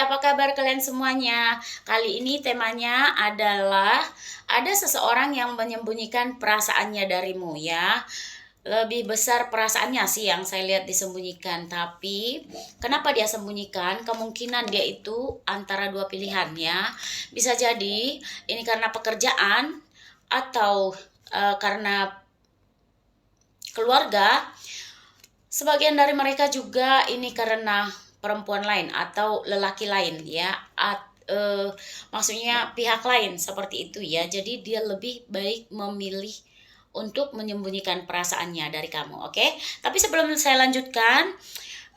apa kabar kalian semuanya? Kali ini temanya adalah ada seseorang yang menyembunyikan perasaannya darimu ya. Lebih besar perasaannya sih yang saya lihat disembunyikan. Tapi kenapa dia sembunyikan? Kemungkinan dia itu antara dua pilihan ya. Bisa jadi ini karena pekerjaan atau karena keluarga. Sebagian dari mereka juga ini karena perempuan lain atau lelaki lain ya. Maksudnya pihak lain seperti itu ya. Jadi dia lebih baik memilih untuk menyembunyikan perasaannya dari kamu, oke? Tapi sebelum saya lanjutkan,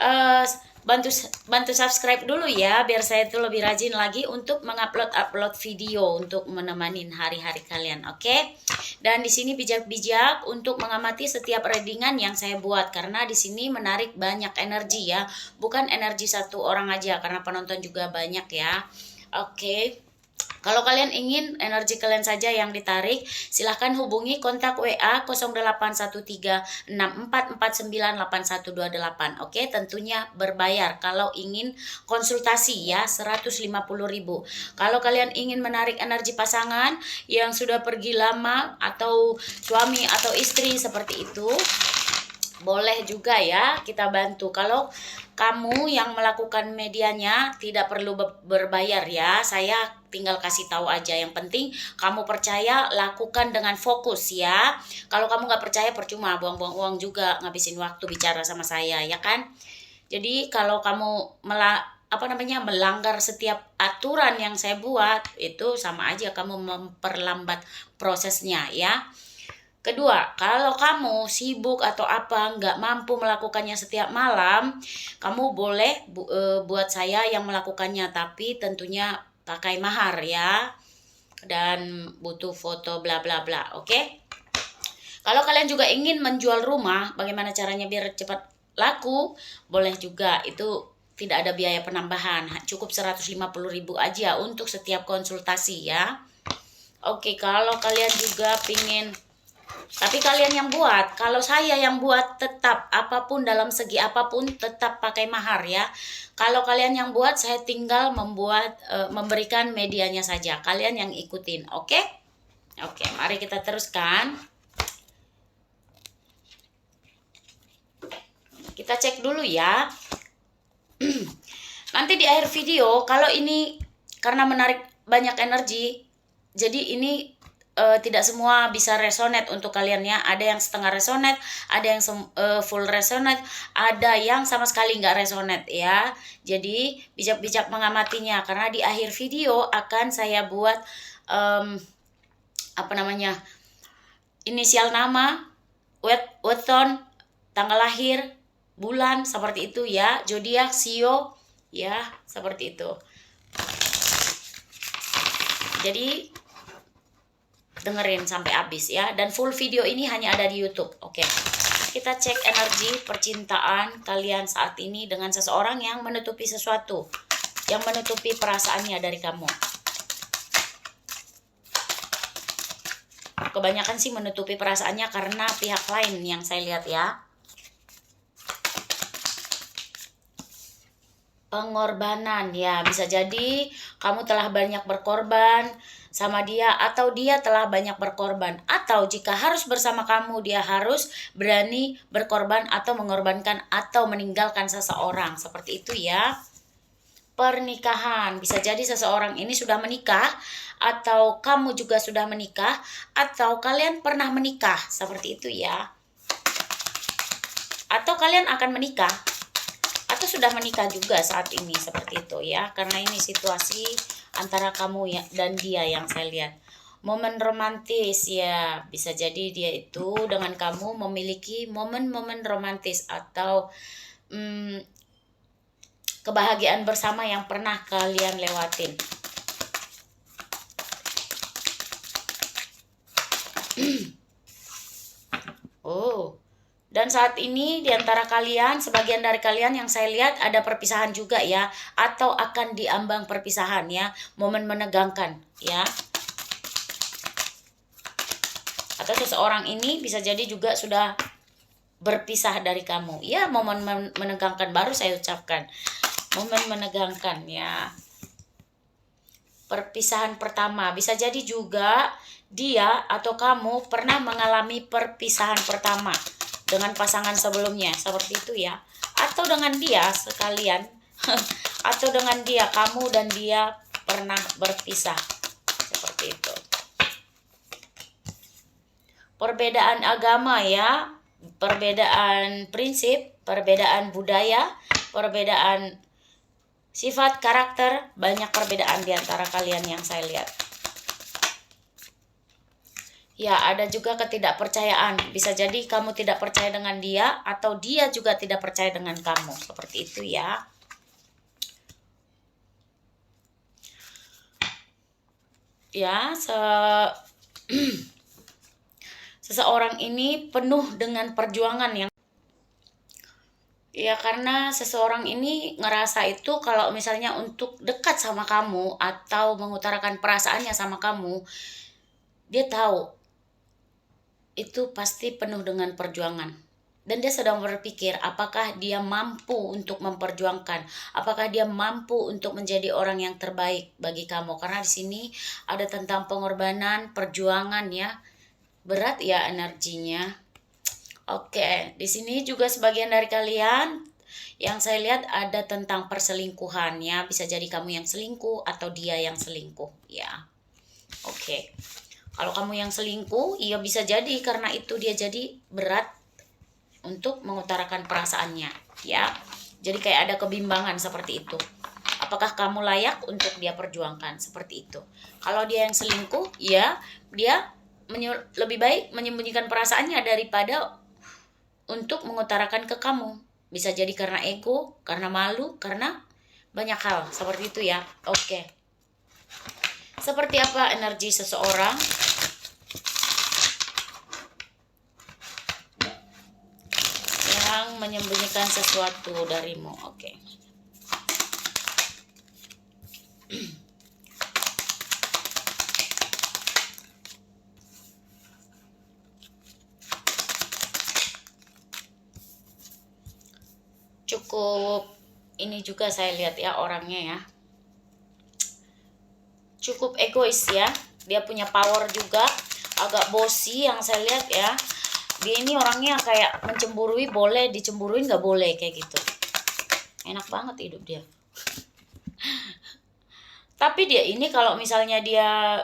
eh, bantu subscribe dulu ya, biar saya itu lebih rajin lagi untuk mengupload video untuk menemani hari-hari kalian, oke? Dan di sini bijak-bijak untuk mengamati setiap readingan yang saya buat karena di sini menarik banyak energi ya, bukan energi satu orang aja karena penonton juga banyak ya, oke? Kalau kalian ingin energi kalian saja yang ditarik, silahkan hubungi kontak WA 081364498128. Oke, tentunya berbayar kalau ingin konsultasi ya, 150.000. Kalau kalian ingin menarik energi pasangan yang sudah pergi lama atau suami atau istri seperti itu, boleh juga ya kita bantu. Kalau kamu yang melakukan medianya tidak perlu berbayar ya, saya tinggal kasih tahu aja. Yang penting kamu percaya, lakukan dengan fokus ya. Kalau kamu nggak percaya percuma, buang-buang uang juga, ngabisin waktu bicara sama saya ya kan. Jadi kalau kamu melanggar setiap aturan yang saya buat, itu sama aja kamu memperlambat prosesnya ya. Kedua, kalau kamu sibuk atau nggak mampu melakukannya setiap malam, kamu boleh buat saya yang melakukannya, tapi tentunya pakai mahar ya, dan butuh foto bla bla bla, oke? Kalau kalian juga ingin menjual rumah, bagaimana caranya biar cepat laku, boleh juga, itu tidak ada biaya penambahan, cukup 150.000 aja untuk setiap konsultasi ya. Oke, kalau kalian juga pingin, tapi kalian yang buat, kalau saya yang buat tetap apapun dalam segi apapun tetap pakai mahar ya. Kalau kalian yang buat, saya tinggal memberikan medianya saja. Kalian yang ikutin, oke? Oke, mari kita teruskan. Kita cek dulu ya. Nanti di akhir video, kalau ini karena menarik banyak energi, jadi ini tidak semua bisa resonate untuk kalian ya. Ada yang setengah resonate, ada yang full resonate, ada yang sama sekali nggak resonate ya. Jadi bijak-bijak mengamatinya karena di akhir video akan saya buat inisial nama, weton, tanggal lahir, bulan seperti itu ya, zodiak, sio ya, seperti itu. Jadi dengerin sampai habis ya, dan full video ini hanya ada di YouTube. Oke. Kita cek energi percintaan kalian saat ini dengan seseorang yang menutupi sesuatu, yang menutupi perasaannya dari kamu. Kebanyakan sih menutupi perasaannya karena pihak lain yang saya lihat ya. Pengorbanan ya, bisa jadi kamu telah banyak berkorban sama dia, atau dia telah banyak berkorban, atau jika harus bersama kamu, dia harus berani berkorban atau mengorbankan atau meninggalkan seseorang, seperti itu ya. Pernikahan, bisa jadi seseorang ini sudah menikah, atau kamu juga sudah menikah, atau kalian pernah menikah, seperti itu ya. Atau kalian akan menikah, atau sudah menikah juga saat ini, seperti itu ya. Karena ini situasi antara kamu ya dan dia yang saya lihat. Momen romantis ya, bisa jadi dia itu dengan kamu memiliki momen-momen romantis atau kebahagiaan bersama yang pernah kalian lewatin. Oh, dan saat ini diantara kalian, sebagian dari kalian yang saya lihat ada perpisahan juga ya, atau akan diambang perpisahan ya, momen menegangkan ya. Atau seseorang ini bisa jadi juga sudah berpisah dari kamu ya, momen menegangkan baru saya ucapkan. momen menegangkan ya. Perpisahan pertama, bisa jadi juga dia atau kamu pernah mengalami perpisahan pertama dengan pasangan sebelumnya, seperti itu ya. Atau dengan dia sekalian, atau dengan dia, kamu dan dia pernah berpisah, seperti itu. Perbedaan agama ya, perbedaan prinsip, perbedaan budaya, perbedaan sifat, karakter, banyak perbedaan di antara kalian yang saya lihat. Ya, ada juga ketidakpercayaan. Bisa jadi kamu tidak percaya dengan dia, atau dia juga tidak percaya dengan kamu. Seperti itu ya. Ya, seseorang ini penuh dengan perjuangan yang ya, karena seseorang ini ngerasa itu kalau misalnya untuk dekat sama kamu atau mengutarakan perasaannya sama kamu, dia tahu itu pasti penuh dengan perjuangan. Dan dia sedang berpikir apakah dia mampu untuk memperjuangkan, apakah dia mampu untuk menjadi orang yang terbaik bagi kamu. Karena di sini ada tentang pengorbanan, perjuangan ya. Berat ya energinya. Oke, di sini juga sebagian dari kalian yang saya lihat ada tentang perselingkuhan ya. Bisa jadi kamu yang selingkuh atau dia yang selingkuh ya. Oke. Kalau kamu yang selingkuh, iya bisa jadi karena itu dia jadi berat untuk mengutarakan perasaannya ya. Jadi kayak ada kebimbangan seperti itu. Apakah kamu layak untuk dia perjuangkan, seperti itu. Kalau dia yang selingkuh, ya dia lebih baik menyembunyikan perasaannya daripada untuk mengutarakan ke kamu. Bisa jadi karena ego, karena malu, karena banyak hal seperti itu ya. Oke. Seperti apa energi seseorang yang menyembunyikan sesuatu darimu? Oke. Cukup ini juga saya lihat ya orangnya ya. Cukup egois ya. Dia punya power juga, agak bossy yang saya lihat ya. Dia ini orangnya kayak mencemburui boleh, dicemburuin nggak boleh, kayak gitu. Enak banget hidup dia. Tapi dia ini kalau misalnya dia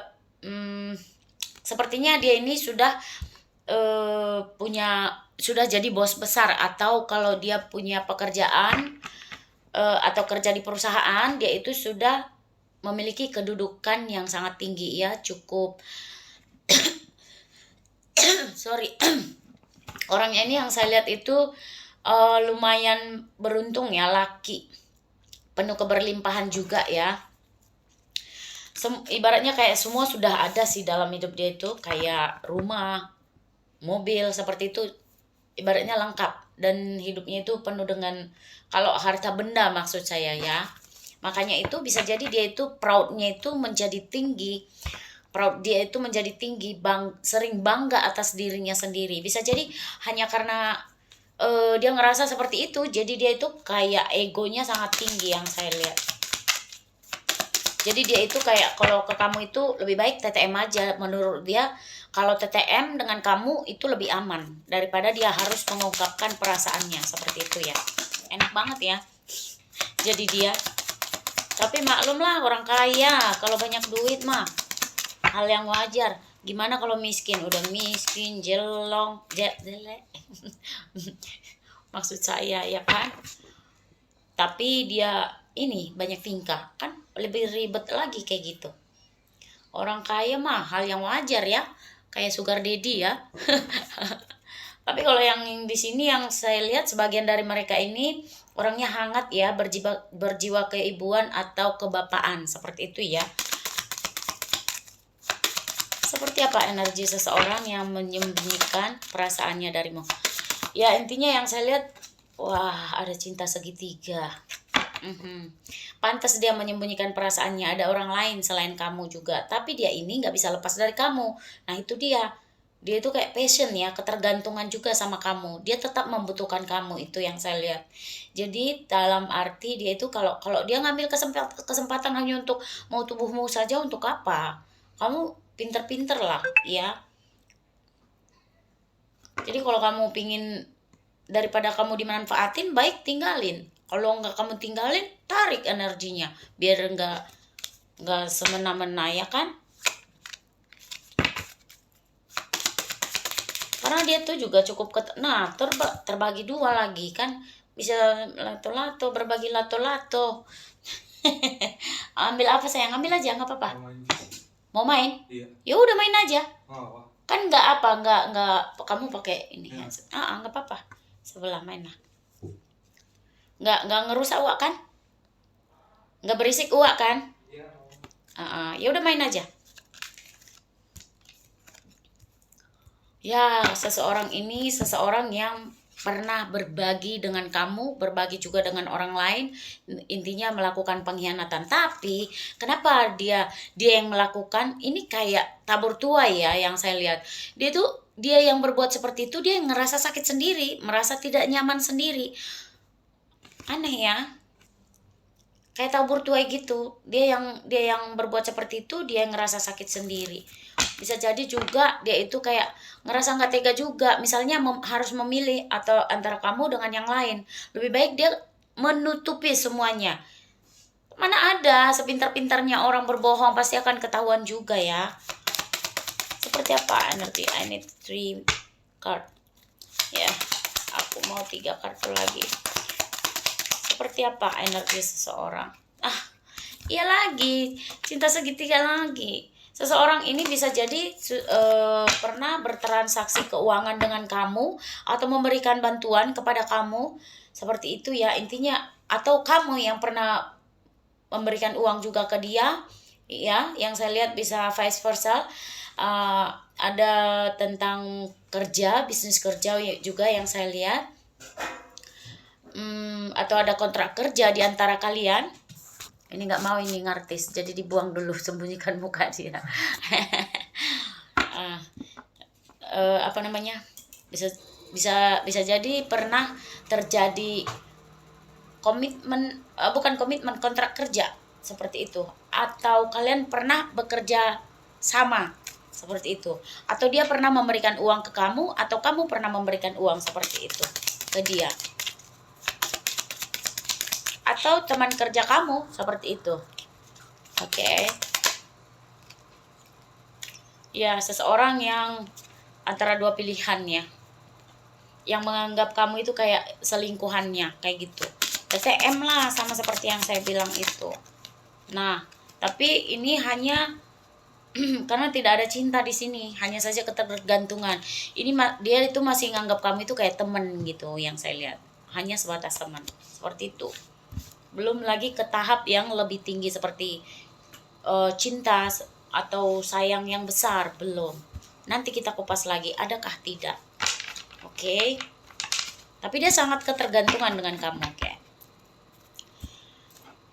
sepertinya dia ini sudah sudah jadi bos besar, atau kalau dia punya pekerjaan atau kerja di perusahaan, dia itu sudah memiliki kedudukan yang sangat tinggi ya, cukup sorry. Orangnya ini yang saya lihat itu lumayan beruntung ya, laki, penuh keberlimpahan juga ya. Ibaratnya kayak semua sudah ada sih dalam hidup dia itu, kayak rumah, mobil, seperti itu. Ibaratnya lengkap, dan hidupnya itu penuh dengan, kalau harta benda maksud saya ya. Makanya itu bisa jadi dia itu proudnya itu menjadi tinggi. Proud dia itu menjadi tinggi, sering bangga atas dirinya sendiri. Bisa jadi hanya karena dia ngerasa seperti itu, jadi dia itu kayak egonya sangat tinggi yang saya lihat. Jadi dia itu kayak kalau ke kamu itu lebih baik TTM aja. Menurut dia kalau TTM dengan kamu itu lebih aman daripada dia harus mengungkapkan perasaannya, seperti itu ya. Enak banget ya jadi dia. Tapi maklumlah orang kaya kalau banyak duit mah hal yang wajar. Gimana kalau miskin? Udah miskin, jelek. Maksud saya ya kan. Tapi dia ini banyak tingkah, kan lebih ribet lagi kayak gitu. Orang kaya mah hal yang wajar ya, kayak sugar daddy ya. Tapi kalau yang di sini yang saya lihat sebagian dari mereka ini orangnya hangat ya, berjiwa keibuan atau kebapaan, seperti itu ya. Seperti apa energi seseorang yang menyembunyikan perasaannya darimu? Ya intinya yang saya lihat, wah ada cinta segitiga. Pantas dia menyembunyikan perasaannya, ada orang lain selain kamu juga, tapi dia ini nggak bisa lepas dari kamu. Nah itu dia, Dia itu kayak passion ya, ketergantungan juga sama kamu. Dia tetap membutuhkan kamu, itu yang saya lihat. Jadi dalam arti dia itu kalau kalau dia ngambil kesempatan hanya untuk mau tubuhmu saja, untuk apa? Kamu pinter-pinter lah ya. Jadi kalau kamu pingin, daripada kamu dimanfaatin, baik tinggalin. Kalau nggak kamu tinggalin, tarik energinya biar nggak semena-mena ya kan. Karena dia tuh juga cukup nah terbagi dua lagi kan, bisa lato-lato, berbagi lato-lato. Ambil apa sayang, ambil aja nggak apa-apa. Mau main? Iya. Ya udah main aja. Oh, kan nggak kamu pakai ini ya. Nggak apa-apa, sebelah main lah. Nggak ngerusak uak kan? Nggak berisik uak kan? Iya. Ya udah main aja. Ya, seseorang yang pernah berbagi dengan kamu, berbagi juga dengan orang lain, intinya melakukan pengkhianatan. Tapi kenapa dia yang melakukan ini kayak tabur tuai ya yang saya lihat. Dia yang berbuat seperti itu, dia yang ngerasa sakit sendiri, merasa tidak nyaman sendiri. Aneh ya. Kayak tabur tuai gitu. Dia yang berbuat seperti itu, dia yang ngerasa sakit sendiri. Bisa jadi juga dia itu kayak ngerasa nggak tega juga, misalnya harus memilih atau antara kamu dengan yang lain, lebih baik dia menutupi semuanya. Mana ada, sepintar-pintarnya orang berbohong pasti akan ketahuan juga ya. Seperti apa energi? I need 3 card ya, aku mau 3 kartu lagi. Seperti apa energi seseorang? Iya lagi, cinta segitiga lagi. Seseorang ini bisa jadi pernah bertransaksi keuangan dengan kamu atau memberikan bantuan kepada kamu, seperti itu ya intinya. Atau kamu yang pernah memberikan uang juga ke dia ya, yang saya lihat bisa vice versa. Ada tentang kerja, bisnis kerja juga yang saya lihat. Atau ada kontrak kerja di antara kalian. Ini nggak mau ini ngartis, jadi dibuang dulu, sembunyikan muka dia. Apa namanya, bisa jadi pernah terjadi kontrak kerja seperti itu, atau kalian pernah bekerja sama seperti itu, atau dia pernah memberikan uang ke kamu, atau kamu pernah memberikan uang seperti itu ke dia, atau teman kerja kamu seperti itu. Oke. Ya, seseorang yang antara dua pilihan ya, yang menganggap kamu itu kayak selingkuhannya, kayak gitu. TTM lah, sama seperti yang saya bilang itu. Nah, tapi ini hanya karena tidak ada cinta di sini, hanya saja ketergantungan. Ini dia itu masih nganggap kamu itu kayak teman gitu, yang saya lihat. Hanya sebatas teman, seperti itu. Belum lagi ke tahap yang lebih tinggi seperti cinta atau sayang yang besar, belum. Nanti kita kupas lagi, adakah tidak. Oke. Tapi dia sangat ketergantungan dengan kamu. Oke.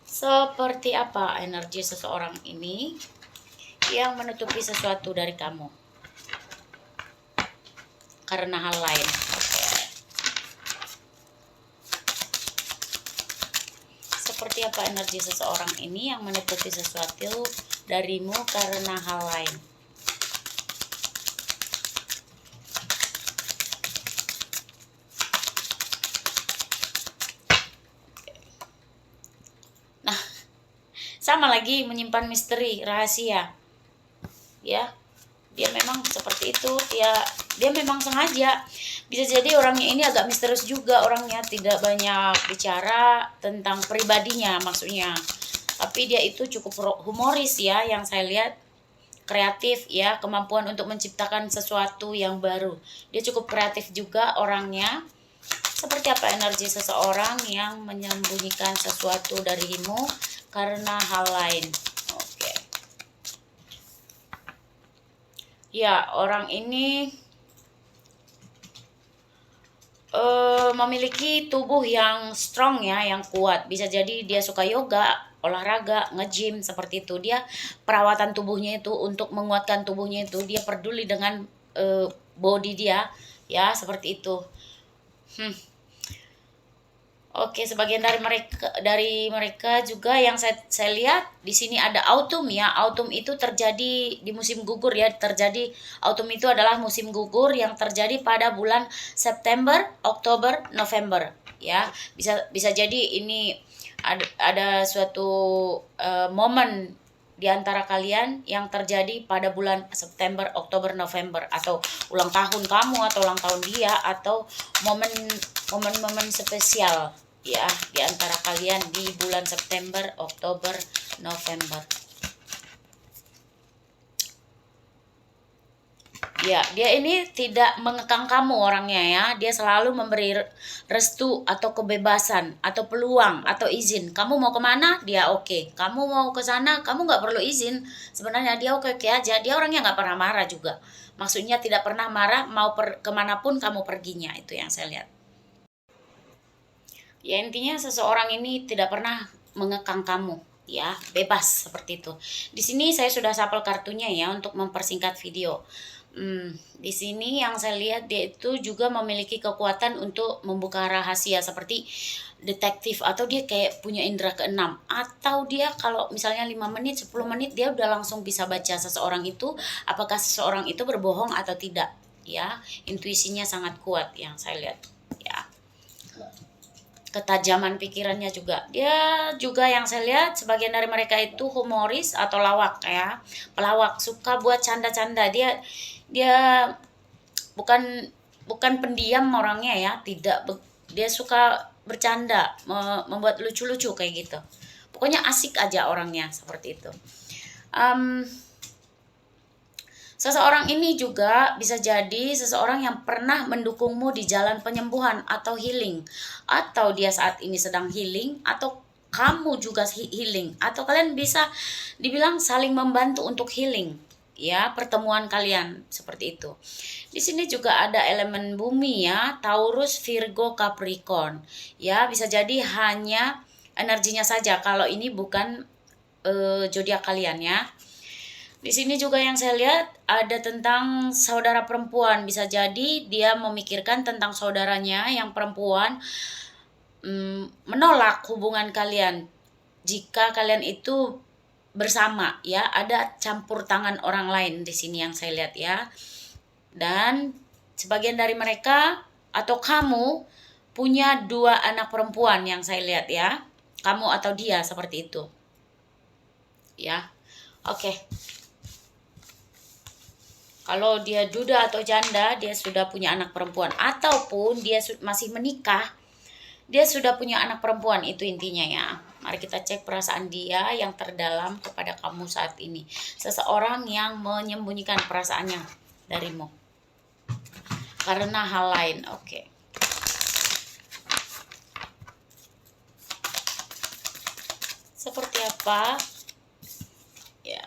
Seperti apa energi seseorang ini yang menutupi sesuatu dari kamu karena hal lain. Seperti apa energi seseorang ini yang menutupi sesuatu darimu karena hal lain. Nah, sama lagi, menyimpan misteri, rahasia. Ya, dia memang seperti itu. Dia memang sengaja. Bisa jadi orangnya ini agak misterius juga, orangnya tidak banyak bicara tentang pribadinya maksudnya. Tapi dia itu cukup humoris ya, yang saya lihat. Kreatif ya, kemampuan untuk menciptakan sesuatu yang baru. Dia cukup kreatif juga orangnya. Seperti apa energi seseorang yang menyembunyikan sesuatu darimu karena hal lain. Oke. Ya, orang ini memiliki tubuh yang strong ya, yang kuat. Bisa jadi dia suka yoga, olahraga, nge-gym seperti itu. Dia perawatan tubuhnya itu, untuk menguatkan tubuhnya itu dia peduli dengan body dia, ya seperti itu. Oke, sebagian dari mereka juga yang saya lihat di sini ada autumn ya. Autumn itu terjadi di musim gugur ya. Autumn itu adalah musim gugur yang terjadi pada bulan September, Oktober, November ya. Bisa jadi ini ada suatu momen di antara kalian yang terjadi pada bulan September, Oktober, November, atau ulang tahun kamu atau ulang tahun dia, atau momen-momen spesial ya di antara kalian di bulan September, Oktober, November. Ya, dia ini tidak mengekang kamu orangnya ya. Dia selalu memberi restu atau kebebasan atau peluang atau izin. Kamu mau kemana? Dia oke. Kamu mau ke sana? Kamu nggak perlu izin. Sebenarnya dia oke-oke aja. Dia orangnya nggak pernah marah juga. Maksudnya tidak pernah marah. Mau kemanapun kamu perginya. Itu yang saya lihat. Ya intinya seseorang ini tidak pernah mengekang kamu. Ya, bebas seperti itu. Di sini saya sudah sapel kartunya ya untuk mempersingkat video. Di sini yang saya lihat dia itu juga memiliki kekuatan untuk membuka rahasia seperti detektif, atau dia kayak punya indera keenam, atau dia kalau misalnya 5 menit 10 menit dia udah langsung bisa baca seseorang itu, apakah seseorang itu berbohong atau tidak ya. Intuisinya sangat kuat yang saya lihat ya. Ketajaman pikirannya juga. Dia juga yang saya lihat sebagian dari mereka itu humoris atau lawak ya. Pelawak, suka buat canda-canda. Dia bukan pendiam orangnya ya, tidak. Dia suka bercanda, membuat lucu-lucu kayak gitu. Pokoknya asik aja orangnya seperti itu. Seseorang ini juga bisa jadi seseorang yang pernah mendukungmu di jalan penyembuhan atau healing, atau dia saat ini sedang healing, atau kamu juga healing, atau kalian bisa dibilang saling membantu untuk healing ya, pertemuan kalian seperti itu. Di sini juga ada elemen bumi ya, Taurus, Virgo, Capricorn ya. Bisa jadi hanya energinya saja kalau ini bukan zodiak kalian ya. Di sini juga yang saya lihat ada tentang saudara perempuan. Bisa jadi dia memikirkan tentang saudaranya yang perempuan, menolak hubungan kalian jika kalian itu bersama ya. Ada campur tangan orang lain di sini yang saya lihat ya. Dan sebagian dari mereka atau kamu punya 2 anak perempuan yang saya lihat ya. Kamu atau dia seperti itu ya. Oke. Kalau dia duda atau janda, dia sudah punya anak perempuan, ataupun dia masih menikah, dia sudah punya anak perempuan. Itu intinya ya. Mari kita cek perasaan dia yang terdalam kepada kamu saat ini. Seseorang yang menyembunyikan perasaannya darimu karena hal lain. Oke. Seperti apa? Ya.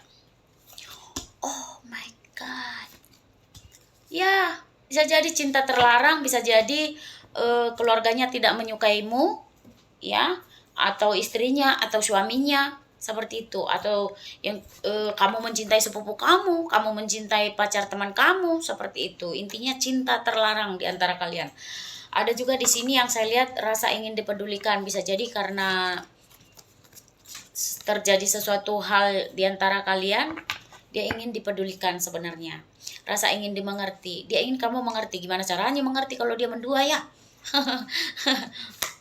Oh my God. Ya, bisa jadi cinta terlarang, bisa jadi keluarganya tidak menyukaimu, ya, atau istrinya atau suaminya seperti itu, atau yang kamu mencintai sepupu kamu mencintai pacar teman kamu seperti itu. Intinya cinta terlarang di antara kalian. Ada juga di sini yang saya lihat rasa ingin dipedulikan, bisa jadi karena terjadi sesuatu hal di antara kalian. Dia ingin dipedulikan sebenarnya. Rasa ingin dimengerti. Dia ingin kamu mengerti. Gimana caranya mengerti kalau dia mendua ya?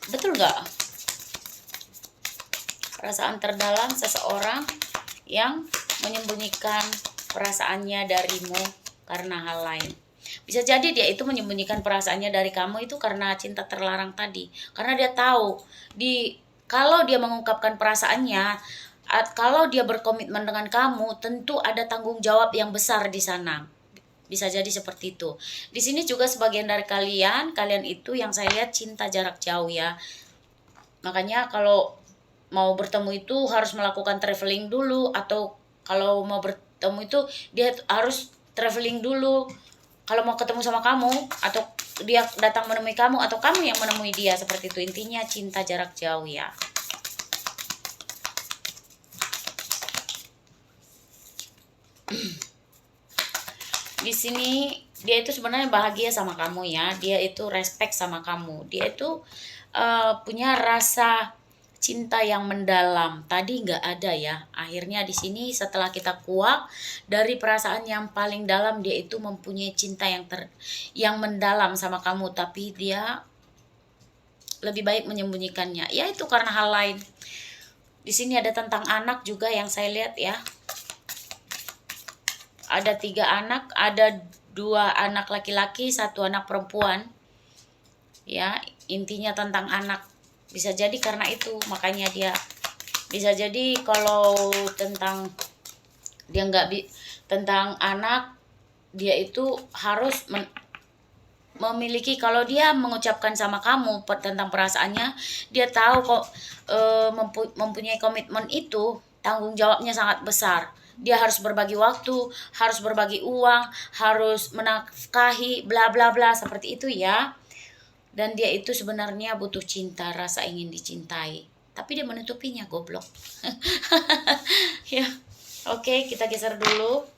Betul gak? Perasaan terdalam seseorang yang menyembunyikan perasaannya darimu karena hal lain. Bisa jadi dia itu menyembunyikan perasaannya dari kamu itu karena cinta terlarang tadi. Karena dia tahu kalau dia mengungkapkan perasaannya, kalau dia berkomitmen dengan kamu, tentu ada tanggung jawab yang besar di sana. Bisa jadi seperti itu. Di sini juga sebagian dari kalian itu yang saya lihat cinta jarak jauh ya. Makanya kalau mau bertemu itu harus melakukan traveling dulu, atau kalau mau bertemu itu dia harus traveling dulu. Kalau mau ketemu sama kamu, atau dia datang menemui kamu, atau kamu yang menemui dia, seperti itu. Intinya cinta jarak jauh ya. Di sini dia itu sebenarnya bahagia sama kamu ya, dia itu respect sama kamu, dia itu punya rasa cinta yang mendalam. Tadi nggak ada ya. Akhirnya di sini setelah kita kuak dari perasaan yang paling dalam, dia itu mempunyai cinta yang mendalam sama kamu, tapi dia lebih baik menyembunyikannya. Ya itu karena hal lain. Di sini ada tentang anak juga yang saya lihat ya. Ada 3 anak, ada 2 anak laki-laki, 1 anak perempuan. Ya, intinya tentang anak. Bisa jadi karena itu, makanya dia bisa jadi kalau tentang dia tentang anak, dia itu harus memiliki, kalau dia mengucapkan sama kamu tentang perasaannya, dia tahu kok mempunyai komitmen itu tanggung jawabnya sangat besar. Dia harus berbagi waktu, harus berbagi uang, harus menafkahi, bla bla bla, seperti itu ya. Dan dia itu sebenarnya butuh cinta, rasa ingin dicintai, tapi dia menutupinya, goblok. Ya, oke, kita geser dulu.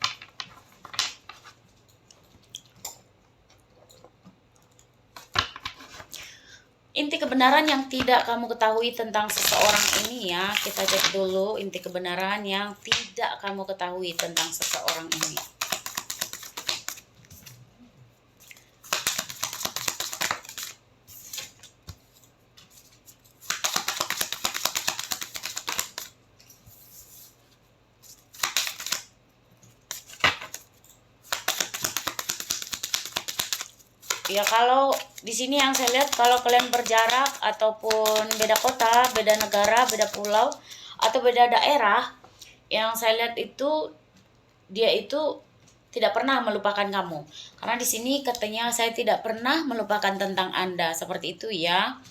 Inti kebenaran yang tidak kamu ketahui tentang seseorang ini ya. Kita cek dulu inti kebenaran yang tidak kamu ketahui tentang seseorang ini. Ya kalau di sini yang saya lihat, kalau kalian berjarak ataupun beda kota, beda negara, beda pulau atau beda daerah, yang saya lihat itu dia itu tidak pernah melupakan kamu. Karena di sini katanya saya tidak pernah melupakan tentang Anda, seperti itu ya.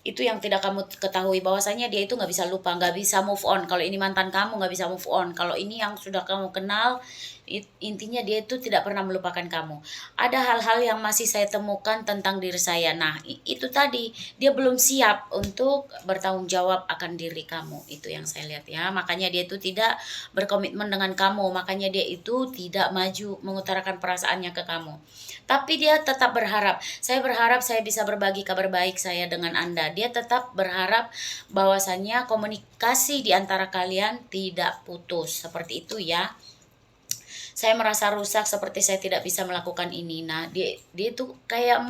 Itu yang tidak kamu ketahui, bahwasanya dia itu nggak bisa lupa, nggak bisa move on. Kalau ini mantan kamu, nggak bisa move on. Kalau ini yang sudah kamu kenal, intinya dia itu tidak pernah melupakan kamu. Ada hal-hal yang masih saya temukan tentang diri saya. Nah itu tadi, dia belum siap untuk bertanggung jawab akan diri kamu. Itu yang saya lihat ya. Makanya dia itu tidak berkomitmen dengan kamu, makanya dia itu tidak maju mengutarakan perasaannya ke kamu. Tapi dia tetap berharap. Saya berharap saya bisa berbagi kabar baik saya dengan Anda. Dia tetap berharap bahwasannya komunikasi di antara kalian tidak putus. Seperti itu ya. Saya merasa rusak, seperti saya tidak bisa melakukan ini. Nah, dia itu kayak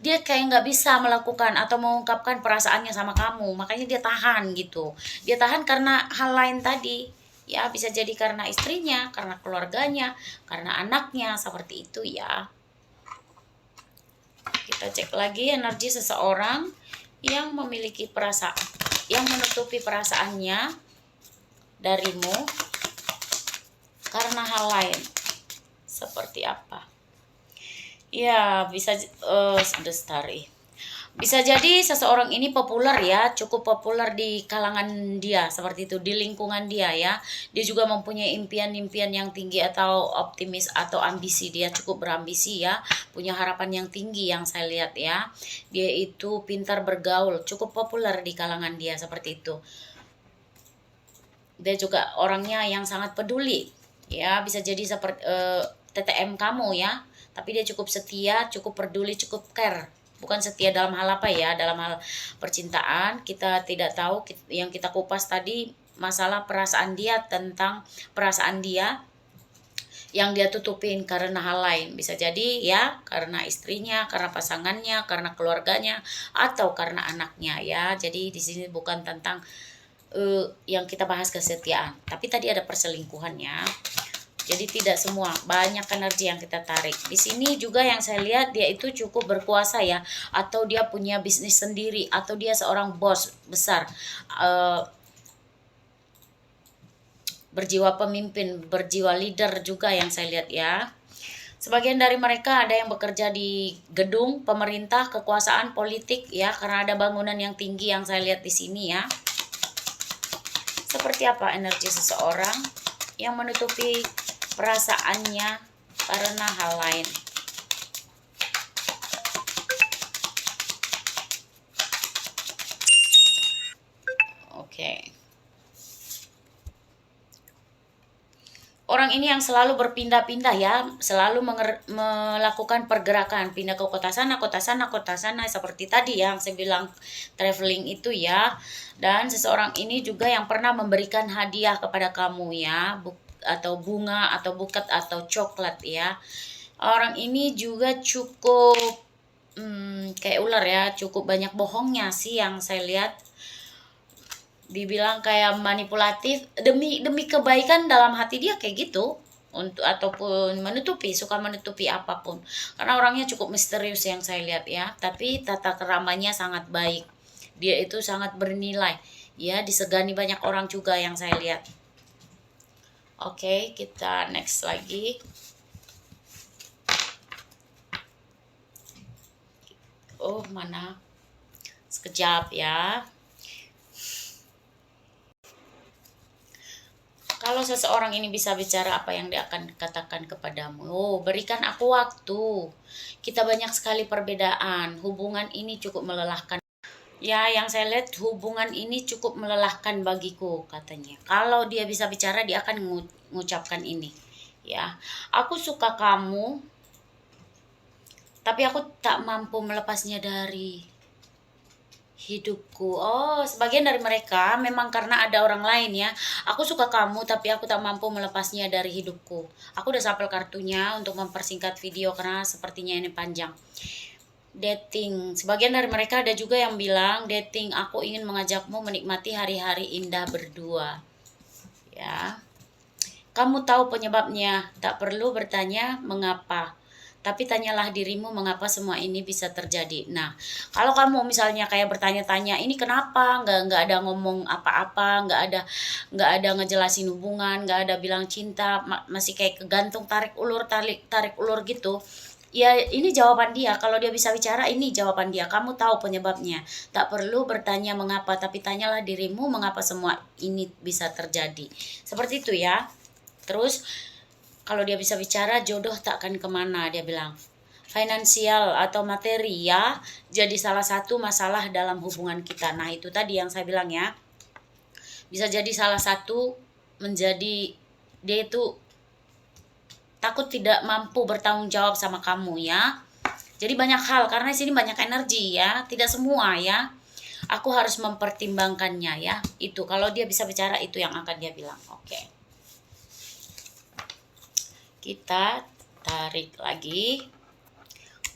dia kayak nggak bisa melakukan atau mengungkapkan perasaannya sama kamu. Makanya dia tahan gitu. Dia tahan karena hal lain tadi. Ya, bisa jadi karena istrinya, karena keluarganya, karena anaknya, seperti itu ya. Kita cek lagi energi seseorang yang memiliki perasaan, yang menutupi perasaannya darimu karena hal lain. Seperti apa? Ya, bisa Bestari. Bisa jadi seseorang ini populer ya, cukup populer di kalangan dia, seperti itu, di lingkungan dia ya. Dia juga mempunyai impian-impian yang tinggi atau optimis atau ambisi, dia cukup berambisi ya, punya harapan yang tinggi yang saya lihat ya. Dia itu pintar bergaul, cukup populer di kalangan dia, seperti itu. Dia juga orangnya yang sangat peduli ya, bisa jadi seperti TTM kamu ya, tapi dia cukup setia, cukup peduli, cukup care. Bukan setia dalam hal apa ya, dalam hal percintaan kita tidak tahu. Yang kita kupas tadi masalah perasaan dia, tentang perasaan dia yang dia tutupin karena hal lain. Bisa jadi ya karena istrinya, karena pasangannya, karena keluarganya, atau karena anaknya ya. Jadi di sini bukan tentang yang kita bahas kesetiaan, tapi tadi ada perselingkuhannya. Jadi tidak semua, banyak energi yang kita tarik. Di sini juga yang saya lihat dia itu cukup berkuasa ya, atau dia punya bisnis sendiri, atau dia seorang bos besar, berjiwa pemimpin, berjiwa leader juga yang saya lihat ya. Sebagian dari mereka ada yang bekerja di gedung pemerintah, kekuasaan politik ya, karena ada bangunan yang tinggi yang saya lihat di sini ya. Seperti apa energi seseorang yang menutupi perasaannya karena hal lain. Oke. Orang ini yang selalu berpindah-pindah ya, selalu melakukan pergerakan, pindah ke kota sana, kota sana, kota sana, seperti tadi yang saya bilang traveling itu ya. Dan seseorang ini juga yang pernah memberikan hadiah kepada kamu ya, atau bunga, atau buket, atau coklat ya. Orang ini juga cukup kayak ular ya, cukup banyak bohongnya sih yang saya lihat. Dibilang kayak manipulatif demi kebaikan dalam hati dia kayak gitu, untuk ataupun suka menutupi apapun, karena orangnya cukup misterius yang saya lihat ya, tapi tata keramanya sangat baik, dia itu sangat bernilai ya, disegani banyak orang juga yang saya lihat. Oke, kita next lagi. Oh mana, sekejap ya. Kalau seseorang ini bisa bicara, apa yang dia akan katakan kepadamu? Oh, berikan aku waktu. Kita banyak sekali perbedaan. Hubungan ini cukup melelahkan. Ya, yang saya lihat hubungan ini cukup melelahkan bagiku, katanya. Kalau dia bisa bicara, dia akan mengucapkan ini. Ya, aku suka kamu, tapi aku tak mampu melepasnya dari hidupku. Oh, sebagian dari mereka memang karena ada orang lain ya. Aku suka kamu tapi aku tak mampu melepasnya dari hidupku. Aku udah sampel kartunya untuk mempersingkat video karena sepertinya ini panjang. Dating. Sebagian dari mereka ada juga yang bilang, dating, aku ingin mengajakmu menikmati hari-hari indah berdua. Ya. Kamu tahu penyebabnya, tak perlu bertanya mengapa. Tapi tanyalah dirimu mengapa semua ini bisa terjadi. Nah, kalau kamu misalnya kayak bertanya-tanya ini kenapa, nggak ada ngomong apa-apa, nggak ada ngejelasin hubungan, nggak ada bilang cinta, masih kayak kegantung tarik ulur gitu. Ya ini jawaban dia. Kalau dia bisa bicara, ini jawaban dia. Kamu tahu penyebabnya. Tak perlu bertanya mengapa, tapi tanyalah dirimu mengapa semua ini bisa terjadi. Seperti itu ya. Terus kalau dia bisa bicara, jodoh takkan kemana, dia bilang. Finansial atau materi ya, jadi salah satu masalah dalam hubungan kita. Nah itu tadi yang saya bilang ya, bisa jadi salah satu menjadi dia itu takut tidak mampu bertanggung jawab sama kamu ya. Jadi banyak hal, karena di sini banyak energi ya, tidak semua ya. Aku harus mempertimbangkannya ya. Itu kalau dia bisa bicara, itu yang akan dia bilang. Oke. Kita tarik lagi,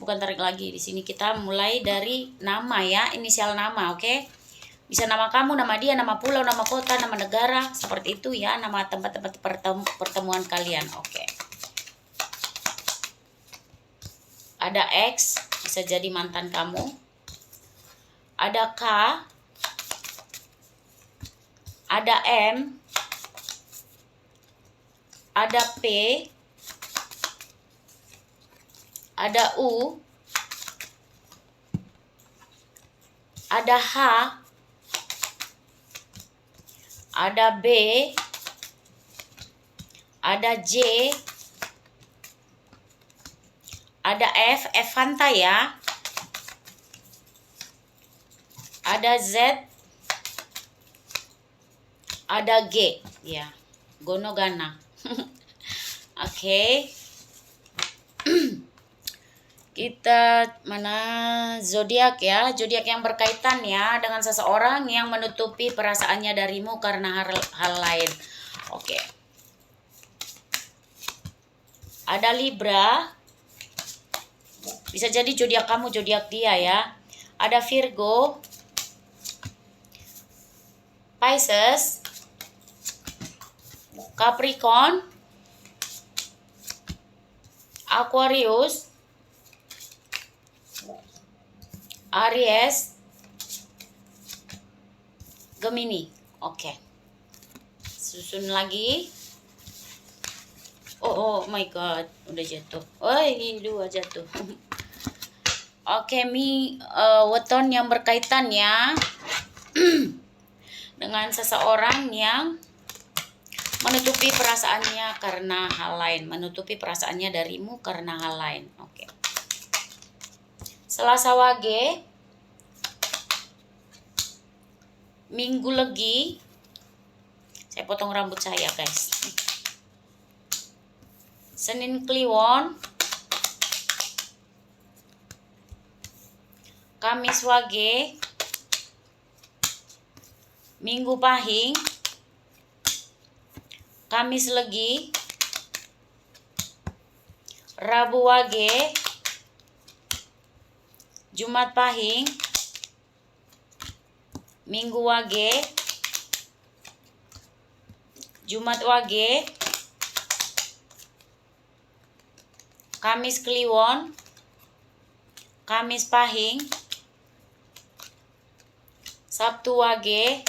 bukan tarik lagi, di sini kita mulai dari nama ya, inisial nama. Oke, bisa nama kamu, nama dia, nama pulau, nama kota, nama negara, seperti itu ya, nama tempat-tempat pertemuan kalian. Oke, ada X, bisa jadi mantan kamu. Ada K, ada M, ada P, ada U, ada H, ada B, ada J, ada F Fanta ya, ada Z, ada G ya, Gonogana. Oke. Kita mana zodiak ya, zodiak yang berkaitan ya dengan seseorang yang menutupi perasaannya darimu karena hal lain. Oke. Ada Libra, bisa jadi zodiak kamu, zodiak dia ya. Ada Virgo, Pisces, Capricorn, Aquarius, Aries, Gemini. Oke. Susun lagi. Oh my god, udah jatuh. Oh, ini dua jatuh. Oke, weton yang berkaitan ya dengan seseorang yang menutupi perasaannya karena hal lain, menutupi perasaannya darimu karena hal lain. Oke. Selasa Wage, Minggu Legi. Saya potong rambut saya guys. Senin Kliwon, Kamis Wage, Minggu Pahing, Kamis Legi, Rabu Wage, Jumat Pahing, Minggu Wage, Jumat Wage, Kamis Kliwon, Kamis Pahing, Sabtu Wage,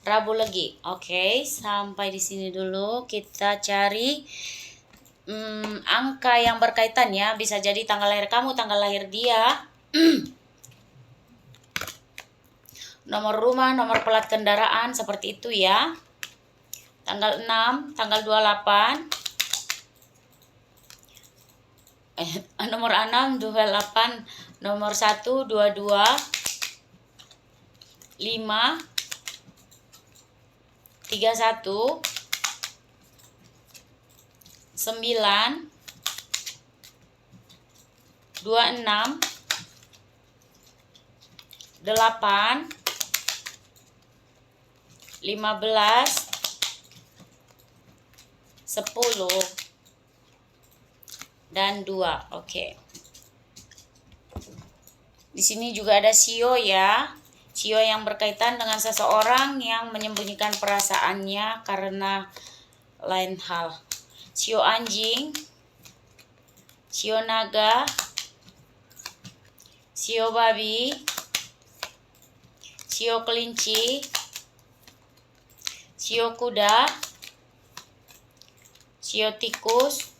Rabu Legi. Oke, sampai di sini dulu. Kita cari angka yang berkaitan ya. Bisa jadi tanggal lahir kamu, tanggal lahir dia. Nomor rumah, nomor plat kendaraan, seperti itu ya. Tanggal 6, tanggal 28. Nomor 6, 28, nomor 1, 22, 5, 31, 9, 26, 8, 15, 10, dan 2. Oke. Di sini juga ada sio ya. Sio yang berkaitan dengan seseorang yang menyembunyikan perasaannya karena lain hal. Sio anjing, sio naga, sio babi, sio kelinci, sio kuda, sio tikus,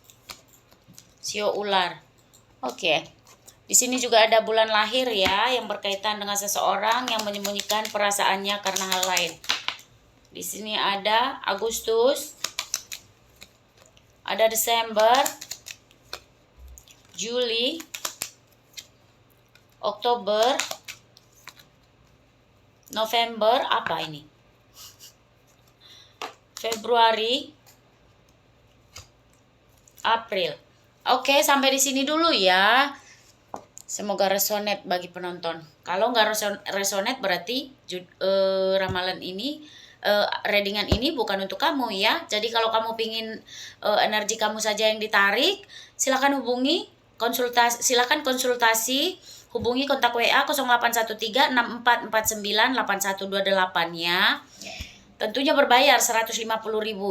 sio ular. Oke. Di sini juga ada bulan lahir ya yang berkaitan dengan seseorang yang menyembunyikan perasaannya karena hal lain. Di sini ada Agustus, ada Desember, Juli, Oktober, November, apa ini? Februari, April. Oke, sampai di sini dulu ya. Semoga resonate bagi penonton. Kalau nggak resonate berarti ramalan ini, readingan ini bukan untuk kamu ya. Jadi kalau kamu pingin energi kamu saja yang ditarik, silakan hubungi silakan konsultasi, hubungi kontak WA 0813 6449 8128 ya. Tentunya berbayar 150.000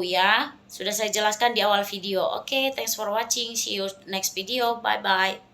ya. Sudah saya jelaskan di awal video. Oke, thanks for watching. See you next video. Bye bye.